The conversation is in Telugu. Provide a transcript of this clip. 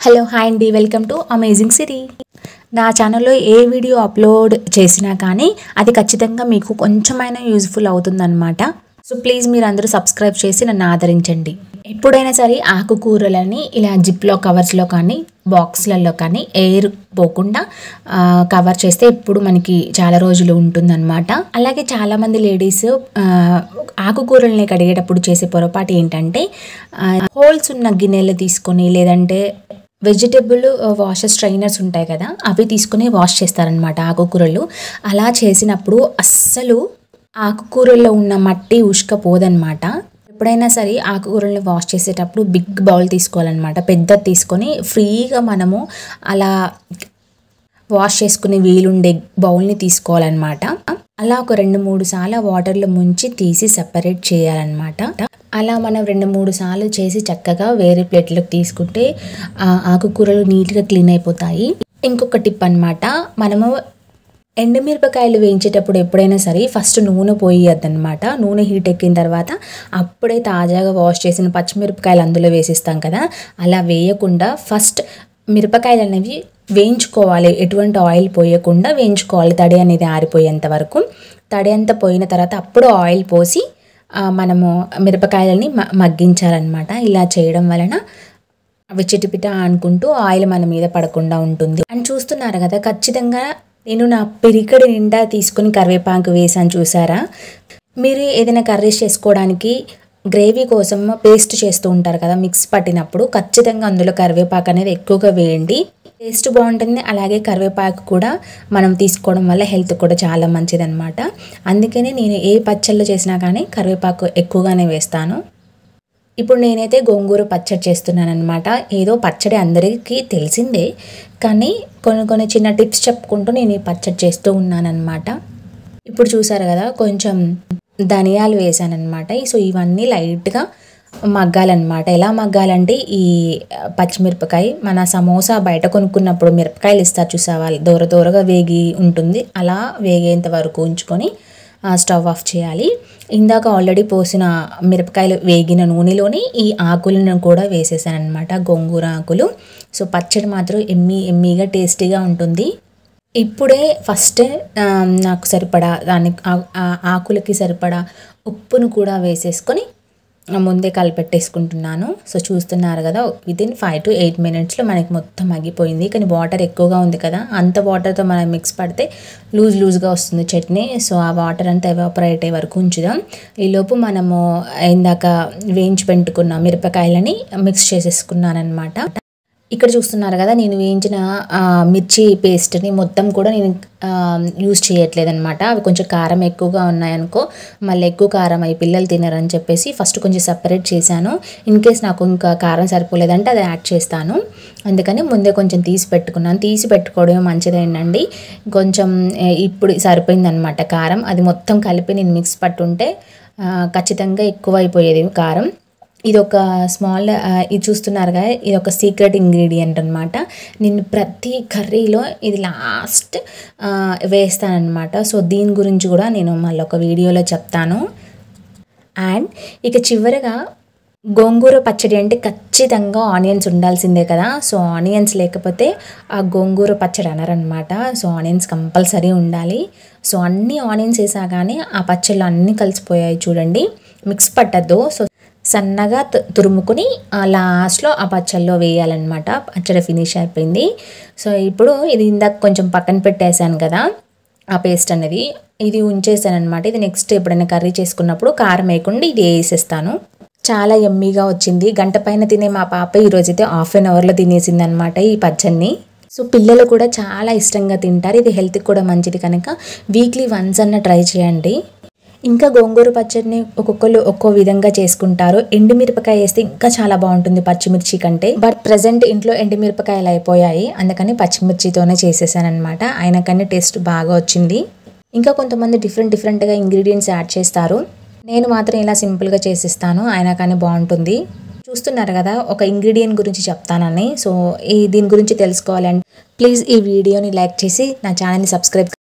హలో హాయ్ అండి, వెల్కమ్ టు అమేజింగ్ సిటీ. నా ఛానల్లో ఏ వీడియో అప్లోడ్ చేసినా కానీ అది ఖచ్చితంగా మీకు కొంచెమైనా యూజ్ఫుల్ అవుతుందన్నమాట. సో ప్లీజ్ మీరు అందరూ సబ్స్క్రైబ్ చేసి నన్ను ఆదరించండి. ఎప్పుడైనా సరే ఆకుకూరలని ఇలా జిప్లో కవర్స్లో కానీ బాక్స్లలో కానీ ఎయిర్ పోకుండా కవర్ చేస్తే ఎప్పుడు మనకి చాలా రోజులు ఉంటుందన్నమాట. అలాగే చాలామంది లేడీస్ ఆకుకూరల్ని కడిగేటప్పుడు చేసే పొరపాటు ఏంటంటే హోల్స్ ఉన్న గిన్నెలు తీసుకొని లేదంటే వెజిటబుల్ వాషర్ స్ట్రైనర్స్ ఉంటాయి కదా, అవి తీసుకుని వాష్ చేస్తారనమాట ఆకుకూరలు. అలా చేసినప్పుడు అస్సలు ఆకుకూరల్లో ఉన్న మట్టి ఉష్కపోదనమాట. ఎప్పుడైనా సరే ఆకుకూరల్ని వాష్ చేసేటప్పుడు బిగ్ బౌల్ తీసుకోవాలన్నమాట. పెద్దది తీసుకొని ఫ్రీగా మనము అలా వాష్ చేసుకునే వీలుండే బౌల్ని తీసుకోవాలన్నమాట. అలా ఒక 2-3 సార్లు వాటర్లో ముంచి తీసి సెపరేట్ చేయాలన్నమాట. అలా మనం 2-3 సార్లు చేసి చక్కగా వేరే ప్లేట్లోకి తీసుకుంటే ఆకుకూరలు నీట్గా క్లీన్ అయిపోతాయి. ఇంకొక టిప్ అనమాట, మనము ఎండుమిరపకాయలు వేయించేటప్పుడు ఎప్పుడైనా సరే ఫస్ట్ నూనె పోయొద్దనమాట. నూనె హీట్ ఎక్కిన తర్వాత అప్పుడే తాజాగా వాష్ చేసిన పచ్చిమిరపకాయలు అందులో వేసిస్తాం కదా, అలా వేయకుండా ఫస్ట్ మిరపకాయలు అనేవి వేయించుకోవాలి. ఎటువంటి ఆయిల్ పోయకుండా వేయించుకోవాలి, తడి అనేది ఆరిపోయేంత వరకు. తడి అంతా పోయిన తర్వాత అప్పుడు ఆయిల్ పోసి మనము మిరపకాయలని మగ్గించాలన్నమాట. ఇలా చేయడం వలన అవి చిటిపిట అనుకుంటూ ఆయిల్ మన మీద పడకుండా ఉంటుంది. అని చూస్తున్నారు కదా, ఖచ్చితంగా నేను నా పిరికడి నిండా తీసుకుని కరివేపాకు వేసాను, చూసారా? మీరు ఏదైనా కర్రీస్ చేసుకోవడానికి గ్రేవీ కోసం పేస్ట్ చేస్తూ ఉంటారు కదా, మిక్స్ పట్టినప్పుడు ఖచ్చితంగా అందులో కరివేపాకు అనేది ఎక్కువగా వేయండి, టేస్ట్ బాగుంటుంది. అలాగే కరివేపాకు కూడా మనం తీసుకోవడం వల్ల హెల్త్ కూడా చాలా మంచిదన్నమాట. అందుకని నేను ఏ పచ్చళ్ళు చేసినా కానీ కరివేపాకు ఎక్కువగానే వేస్తాను. ఇప్పుడు నేనైతే గోంగూర పచ్చడి చేస్తున్నాను అనమాట. ఏదో పచ్చడి అందరికీ తెలిసిందే, కానీ కొన్ని చిన్న టిప్స్ చెప్పుకుంటూ నేను ఈ పచ్చడి చేస్తూ ఉన్నానన్నమాట. ఇప్పుడు చూసారు కదా, కొంచెం ధనియాలు వేసానన్నమాట. సో ఇవన్నీ లైట్గా మగ్గాలన్నమాట. ఎలా మగ్గాలంటే ఈ పచ్చిమిరపకాయ మన సమోసా బయట కొనుక్కున్నప్పుడు మిరపకాయలు ఇస్తారు చూసావా, దూరగా వేగి ఉంటుంది, అలా వేగేంత వరకు ఉంచుకొని స్టవ్ ఆఫ్ చేయాలి. ఇందాక ఆల్రెడీ పోసిన మిరపకాయలు వేగిన నూనెలోని ఈ ఆకులను కూడా వేసేసాను అనమాట, గోంగూర ఆకులు. సో పచ్చడి మాత్రం ఎమ్మీగా టేస్టీగా ఉంటుంది. ఇప్పుడే ఫస్ట్ నాకు సరిపడా ఆకులకి సరిపడా ఉప్పును కూడా వేసేసుకొని ముందే కలిపెట్టేసుకుంటున్నాను. సో చూస్తున్నారు కదా, వితిన్ 5 to 8 minutesలో మనకి మొత్తం మగ్గిపోయింది. కానీ వాటర్ ఎక్కువగా ఉంది కదా, అంత వాటర్తో మనం మిక్స్ పడితే లూజ్గా వస్తుంది చట్నీ. సో ఆ వాటర్ అంతా ఎవాపరేట్ అయ్యే వరకు ఉంచుదాం. ఈలోపు మనము ఇందాక వేయించి పెట్టుకున్న మిరపకాయలని మిక్స్ చేసేసుకున్నాను అనమాట. ఇక్కడ చూస్తున్నారు కదా, నేను వేయించిన మిర్చి పేస్ట్ని మొత్తం కూడా నేను యూజ్ చేయట్లేదు అనమాట. అవి కొంచెం కారం ఎక్కువగా ఉన్నాయనుకో, మళ్ళీ ఎక్కువ కారం అవి పిల్లలు తినరని చెప్పేసి ఫస్ట్ కొంచెం సపరేట్ చేశాను. ఇన్ కేస్ నాకు ఇంకా కారం సరిపోలేదంటే అది యాడ్ చేస్తాను. అందుకని ముందే కొంచెం తీసి పెట్టుకున్నాను. తీసి పెట్టుకోవడమే మంచిదేనండి. కొంచెం ఇప్పుడు సరిపోయిందనమాట కారం. అది మొత్తం కలిపి నేను మిక్స్ పట్టుంటే ఖచ్చితంగా ఎక్కువ అయిపోయేది కారం. ఇది ఒక స్మాల్, ఇది చూస్తున్నారు కదా, ఇది ఒక సీక్రెట్ ఇంగ్రీడియంట్ అనమాట. నేను ప్రతి కర్రీలో ఇది లాస్ట్ వేస్తానన్నమాట. సో దీని గురించి కూడా నేను మళ్ళీ ఒక వీడియోలో చెప్తాను. అండ్ ఇక చివరగా గోంగూర పచ్చడి అంటే ఖచ్చితంగా ఆనియన్స్ ఉండాల్సిందే కదా. సో ఆనియన్స్ లేకపోతే ఆ గోంగూర పచ్చడి అనరనమాట. సో ఆనియన్స్ కంపల్సరీ ఉండాలి. సో అన్ని ఆనియన్స్ వేసాగానే ఆ పచ్చళ్ళు అన్నీ కలిసిపోయాయి చూడండి, మిక్స్ పట్టద్దు. సో సన్నగా తురుముకుని లాస్ట్లో ఆ పచ్చళ్ళలో వేయాలన్నమాట. పచ్చడి ఫినిష్ అయిపోయింది. సో ఇప్పుడు ఇది ఇందాక కొంచెం పక్కన పెట్టేశాను కదా ఆ పేస్ట్ అనేది, ఇది ఉంచేసాను అనమాట. ఇది నెక్స్ట్ ఎప్పుడైనా కర్రీ చేసుకున్నప్పుడు కారం వేయకుండా ఇది వేసేస్తాను. చాలా యమ్మీగా వచ్చింది. గంట పైన తినే మా పాప ఈరోజైతే 1/2 అవర్లో తినేసింది అనమాట ఈ పచ్చడిని. సో పిల్లలు కూడా చాలా ఇష్టంగా తింటారు. ఇది హెల్త్కి కూడా మంచిది కనుక వీక్లీ వన్స్ అన్న ట్రై చేయండి. ఇంకా గోంగూర పచ్చడిని ఒక్కొక్కరు ఒక్కో విధంగా చేసుకుంటారు. ఎండుమిరపకాయ వేస్తే ఇంకా చాలా బాగుంటుంది పచ్చిమిర్చి కంటే. బట్ ప్రజెంట్ ఇంట్లో ఎండుమిరపకాయలు అయిపోయాయి, అందుకని పచ్చిమిర్చితోనే చేసేసాను అనమాట. అయినా కానీ టేస్ట్ బాగా వచ్చింది. ఇంకా కొంతమంది డిఫరెంట్గా ఇంగ్రీడియంట్స్ యాడ్ చేస్తారు. నేను మాత్రం ఇలా సింపుల్గా చేసిస్తాను, అయినా కానీ బాగుంటుంది. చూస్తున్నారు కదా, ఒక ఇంగ్రీడియంట్ గురించి చెప్తానని. సో దీని గురించి తెలుసుకోవాలంటే ప్లీజ్ ఈ వీడియోని లైక్ చేసి నా ఛానల్ని సబ్స్క్రైబ్